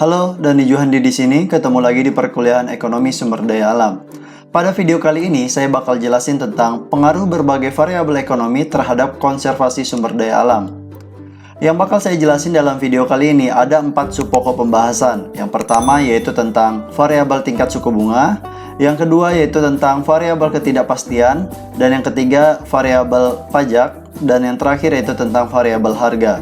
Halo, Dani Juhandi di sini. Ketemu lagi di perkuliahan Ekonomi Sumber Daya Alam. Pada video kali ini, saya bakal jelasin tentang pengaruh berbagai variabel ekonomi terhadap konservasi sumber daya alam. Yang bakal saya jelasin dalam video kali ini ada 4 subpokok pembahasan. Yang pertama yaitu tentang variabel tingkat suku bunga, yang kedua yaitu tentang variabel ketidakpastian, dan yang ketiga variabel pajak, dan yang terakhir yaitu tentang variabel harga.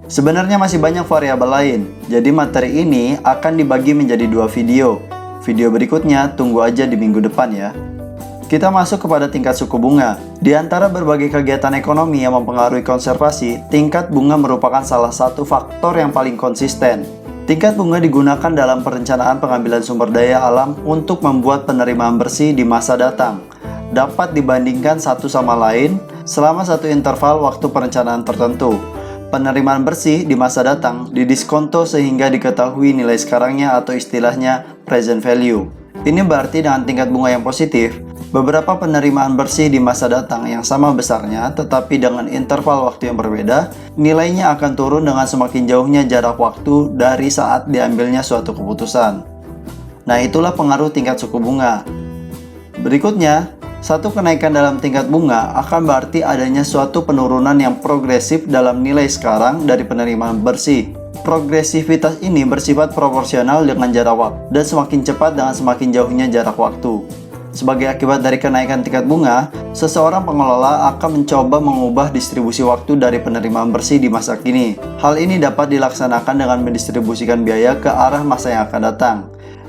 Sebenarnya masih banyak variabel lain, jadi materi ini akan dibagi menjadi 2 video. Video berikutnya tunggu aja di minggu depan ya. Kita masuk kepada tingkat suku bunga. Di antara berbagai kegiatan ekonomi yang mempengaruhi konservasi, tingkat bunga merupakan salah satu faktor yang paling konsisten. Tingkat bunga digunakan dalam perencanaan pengambilan sumber daya alam untuk membuat penerimaan bersih di masa datang. Dapat dibandingkan satu sama lain selama satu interval waktu perencanaan tertentu. Penerimaan bersih di masa datang didiskonto sehingga diketahui nilai sekarangnya atau istilahnya present value. Ini berarti dengan tingkat bunga yang positif, beberapa penerimaan bersih di masa datang yang sama besarnya tetapi dengan interval waktu yang berbeda, nilainya akan turun dengan semakin jauhnya jarak waktu dari saat diambilnya suatu keputusan. Nah, itulah pengaruh tingkat suku bunga. Berikutnya, satu kenaikan dalam tingkat bunga akan berarti adanya suatu penurunan yang progresif dalam nilai sekarang dari penerimaan bersih. Progresivitas ini bersifat proporsional dengan jarak waktu dan semakin cepat dengan semakin jauhnya jarak waktu. Sebagai akibat dari kenaikan tingkat bunga, seseorang pengelola akan mencoba mengubah distribusi waktu dari penerimaan bersih di masa kini. Hal ini dapat dilaksanakan dengan mendistribusikan biaya ke arah masa yang akan datang.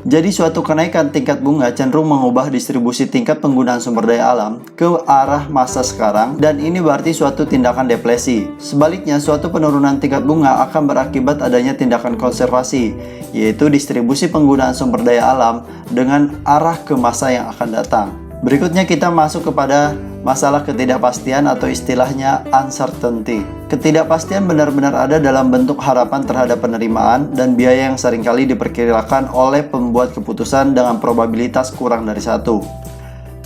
Jadi suatu kenaikan tingkat bunga cenderung mengubah distribusi tingkat penggunaan sumber daya alam ke arah masa sekarang, dan ini berarti suatu tindakan depresi. Sebaliknya, suatu penurunan tingkat bunga akan berakibat adanya tindakan konservasi, yaitu distribusi penggunaan sumber daya alam dengan arah ke masa yang akan datang. Berikutnya kita masuk kepada masalah ketidakpastian atau istilahnya uncertainty. Ketidakpastian benar-benar ada dalam bentuk harapan terhadap penerimaan dan biaya yang seringkali diperkirakan oleh pembuat keputusan dengan probabilitas kurang dari 1.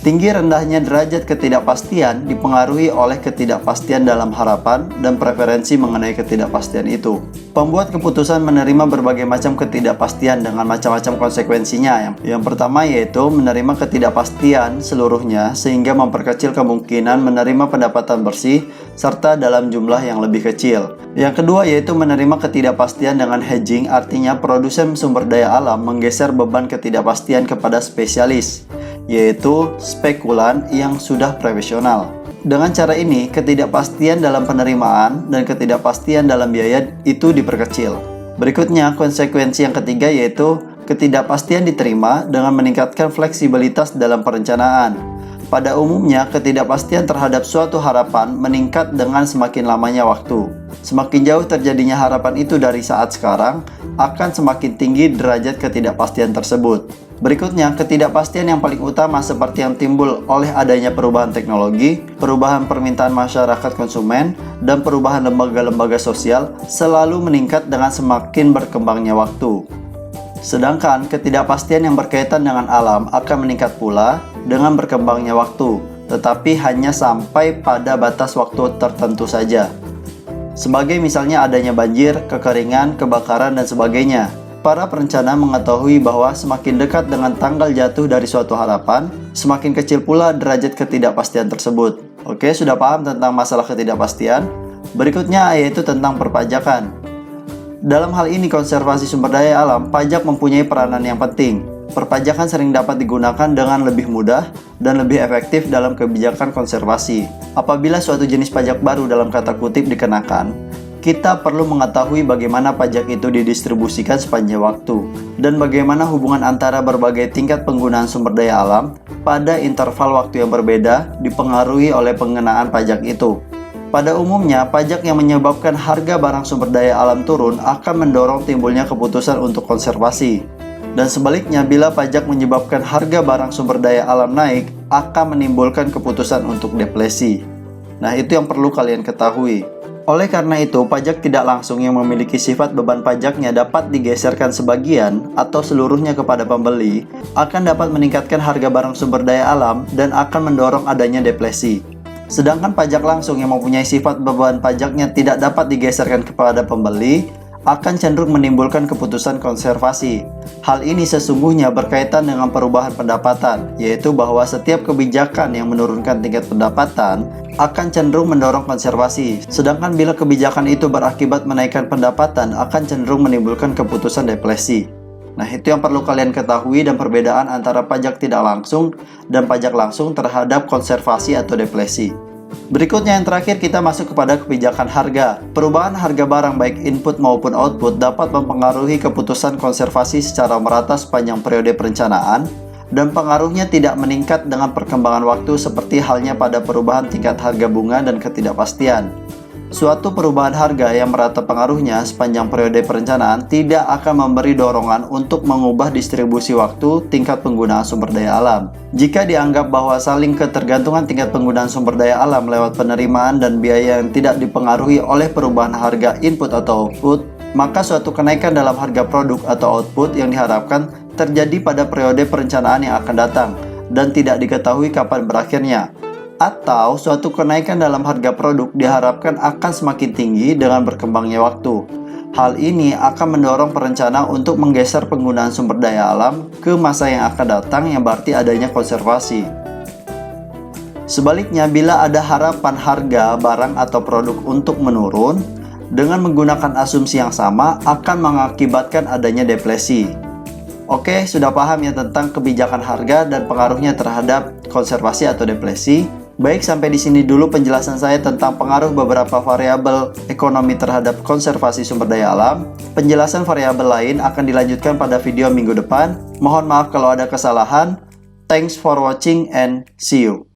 Tinggi rendahnya derajat ketidakpastian dipengaruhi oleh ketidakpastian dalam harapan dan preferensi mengenai ketidakpastian itu. Pembuat keputusan menerima berbagai macam ketidakpastian dengan macam-macam konsekuensinya. Yang pertama yaitu menerima ketidakpastian seluruhnya sehingga memperkecil kemungkinan menerima pendapatan bersih serta dalam jumlah yang lebih kecil. Yang kedua yaitu menerima ketidakpastian dengan hedging, artinya produsen sumber daya alam menggeser beban ketidakpastian kepada spesialis, yaitu spekulan yang sudah profesional. Dengan cara ini, ketidakpastian dalam penerimaan dan ketidakpastian dalam biaya itu diperkecil. Berikutnya, konsekuensi yang ketiga yaitu ketidakpastian diterima dengan meningkatkan fleksibilitas dalam perencanaan. Pada umumnya, ketidakpastian terhadap suatu harapan meningkat dengan semakin lamanya waktu. Semakin jauh terjadinya harapan itu dari saat sekarang, akan semakin tinggi derajat ketidakpastian tersebut. Berikutnya, ketidakpastian yang paling utama seperti yang timbul oleh adanya perubahan teknologi, perubahan permintaan masyarakat konsumen, dan perubahan lembaga-lembaga sosial selalu meningkat dengan semakin berkembangnya waktu. Sedangkan ketidakpastian yang berkaitan dengan alam akan meningkat pula dengan berkembangnya waktu, tetapi hanya sampai pada batas waktu tertentu saja. Sebagai misalnya adanya banjir, kekeringan, kebakaran, dan sebagainya. Para perencana mengetahui bahwa semakin dekat dengan tanggal jatuh dari suatu harapan, semakin kecil pula derajat ketidakpastian tersebut. Oke, sudah paham tentang masalah ketidakpastian? Berikutnya yaitu tentang perpajakan. Dalam hal ini konservasi sumber daya alam, pajak mempunyai peranan yang penting. Perpajakan sering dapat digunakan dengan lebih mudah dan lebih efektif dalam kebijakan konservasi. Apabila suatu jenis pajak baru dalam kata kutip dikenakan, kita perlu mengetahui bagaimana pajak itu didistribusikan sepanjang waktu dan bagaimana hubungan antara berbagai tingkat penggunaan sumber daya alam pada interval waktu yang berbeda dipengaruhi oleh pengenaan pajak itu. Pada umumnya, pajak yang menyebabkan harga barang sumber daya alam turun akan mendorong timbulnya keputusan untuk konservasi. Dan sebaliknya, bila pajak menyebabkan harga barang sumber daya alam naik, akan menimbulkan keputusan untuk depresi. Nah, itu yang perlu kalian ketahui. Oleh karena itu, pajak tidak langsung yang memiliki sifat beban pajaknya dapat digeserkan sebagian atau seluruhnya kepada pembeli, akan dapat meningkatkan harga barang sumber daya alam dan akan mendorong adanya depresi. Sedangkan pajak langsung yang mempunyai sifat beban pajaknya tidak dapat digeserkan kepada pembeli, akan cenderung menimbulkan keputusan konservasi. Hal ini sesungguhnya berkaitan dengan perubahan pendapatan, yaitu bahwa setiap kebijakan yang menurunkan tingkat pendapatan akan cenderung mendorong konservasi, sedangkan bila kebijakan itu berakibat menaikkan pendapatan akan cenderung menimbulkan keputusan deflasi. Nah, itu yang perlu kalian ketahui dan perbedaan antara pajak tidak langsung dan pajak langsung terhadap konservasi atau deflasi. Berikutnya yang terakhir kita masuk kepada kebijakan harga. Perubahan harga barang baik input maupun output dapat mempengaruhi keputusan konservasi secara merata sepanjang periode perencanaan dan pengaruhnya tidak meningkat dengan perkembangan waktu seperti halnya pada perubahan tingkat harga bunga dan ketidakpastian. Suatu perubahan harga yang merata pengaruhnya sepanjang periode perencanaan tidak akan memberi dorongan untuk mengubah distribusi waktu tingkat penggunaan sumber daya alam. Jika dianggap bahwa saling ketergantungan tingkat penggunaan sumber daya alam lewat penerimaan dan biaya yang tidak dipengaruhi oleh perubahan harga input atau output, maka suatu kenaikan dalam harga produk atau output yang diharapkan terjadi pada periode perencanaan yang akan datang dan tidak diketahui kapan berakhirnya. Atau suatu kenaikan dalam harga produk diharapkan akan semakin tinggi dengan berkembangnya waktu. Hal ini akan mendorong perencana untuk menggeser penggunaan sumber daya alam ke masa yang akan datang yang berarti adanya konservasi. Sebaliknya, bila ada harapan harga barang atau produk untuk menurun, dengan menggunakan asumsi yang sama akan mengakibatkan adanya deflasi. Oke, sudah paham ya tentang kebijakan harga dan pengaruhnya terhadap konservasi atau deflasi? Baik, sampai di sini dulu penjelasan saya tentang pengaruh beberapa variabel ekonomi terhadap konservasi sumber daya alam. Penjelasan variabel lain akan dilanjutkan pada video minggu depan. Mohon maaf kalau ada kesalahan. Thanks for watching and see you.